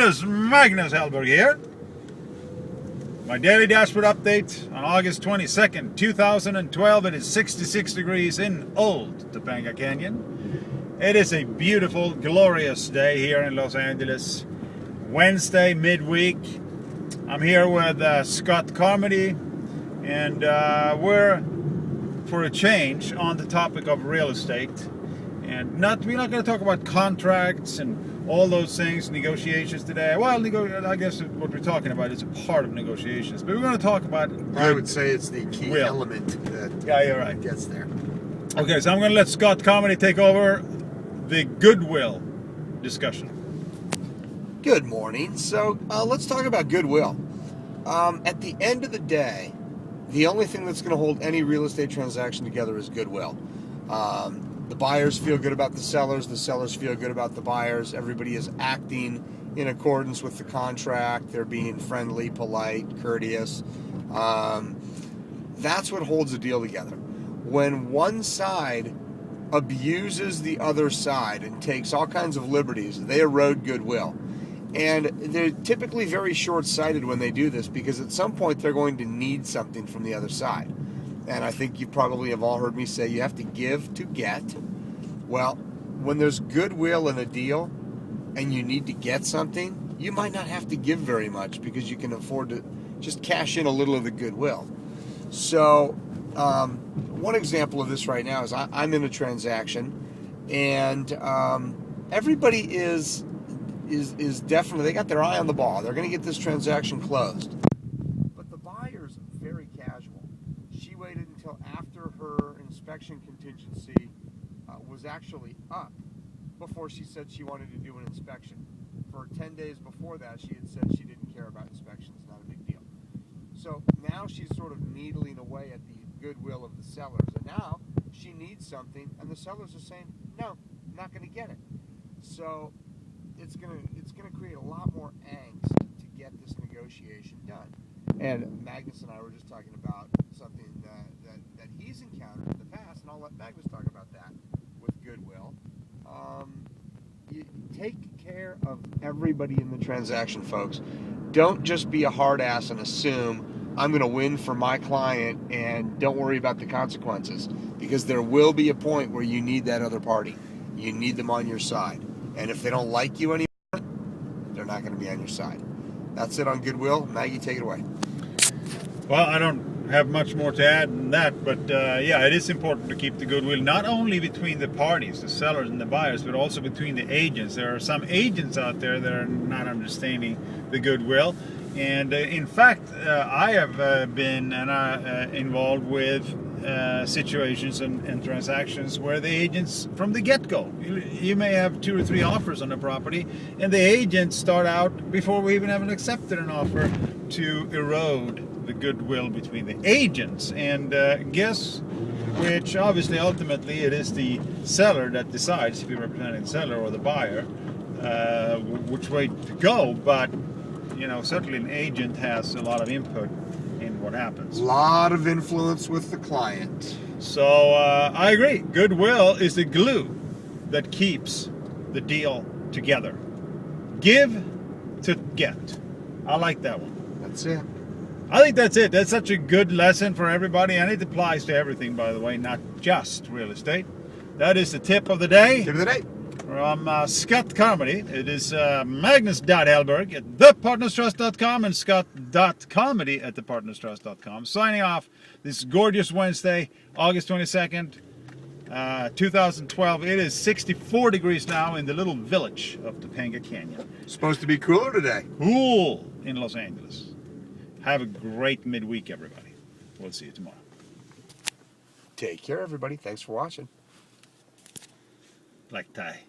It is Magnus Hellberg here. My daily dashboard update on August 22nd, 2012. It is 66 degrees in Old Topanga Canyon. It is a beautiful, glorious day here in Los Angeles. Wednesday, midweek. I'm here with Scott Carmody, and we're, for a change, on the topic of real estate. And we're not going to talk about contracts and all those things, negotiations today. Well, I guess what we're talking about is a part of negotiations. But we're going to talk about... I would say it's the key element that you're right. Gets there. Okay, so I'm going to let Scott Carmody take over the goodwill discussion. Good morning. So let's talk about goodwill. At the end of the day, the only thing that's going to hold any real estate transaction together is goodwill. The buyers feel good about the sellers feel good about the buyers. Everybody is acting in accordance with the contract. They're being friendly, polite, courteous. That's what holds the deal together. When one side abuses the other side and takes all kinds of liberties, they erode goodwill. And they're typically very short-sighted when they do this, because at some point they're going to need something from the other side. And I think you probably have all heard me say you have to give to get. Well, when there's goodwill in a deal and you need to get something, you might not have to give very much because you can afford to just cash in a little of the goodwill. So one example of this right now is I'm in a transaction, and everybody is definitely, they got their eye on the ball. They're going to get this transaction closed. But the buyer's very casual. She waited until after her inspection contingency was actually up before she said she wanted to do an inspection. For 10 days before that, she had said she didn't care about inspections, not a big deal. So now she's sort of needling away at the goodwill of the sellers. And now she needs something, and the sellers are saying, no, I'm not going to get it. So it's gonna create a lot more angst to get this negotiation done. And Magnus and I were just talking about something that he's encountered in the past, and I'll let Magnus talk about that with goodwill. You take care of everybody in the transaction, folks. Don't just be a hard ass and assume I'm going to win for my client and don't worry about the consequences, because there will be a point where you need that other party. You need them on your side. And if they don't like you anymore, they're not going to be on your side. That's it on goodwill. Maggie, take it away. Well, I don't have much more to add than that, but yeah, it is important to keep the goodwill not only between the parties, the sellers and the buyers, but also between the agents. There are some agents out there that are not understanding the goodwill. And in fact, I have been involved with situations and transactions where the agents, from the get-go, you may have 2 or 3 offers on the property, and the agents start out, before we even haven't accepted an offer, to erode the goodwill between the agents. And guess which, obviously, ultimately, it is the seller that decides, if you're representing the seller or the buyer, which way to go. But you know, certainly an agent has a lot of input in what happens. A lot of influence with the client. So I agree. Goodwill is the glue that keeps the deal together. Give to get. I like that one. That's it. I think that's it. That's such a good lesson for everybody, and it applies to everything, by the way, not just real estate. That is the tip of the day. Tip of the day. From Scott Carmody. It is Magnus.Hellberg at thepartnerstrust.com and Scott.Carmody at thepartnerstrust.com. Signing off this gorgeous Wednesday, August 22nd, 2012. It is 64 degrees now in the little village of Topanga Canyon. Supposed to be cooler today. Cool in Los Angeles. Have a great midweek, everybody. We'll see you tomorrow. Take care, everybody. Thanks for watching. Like Thai.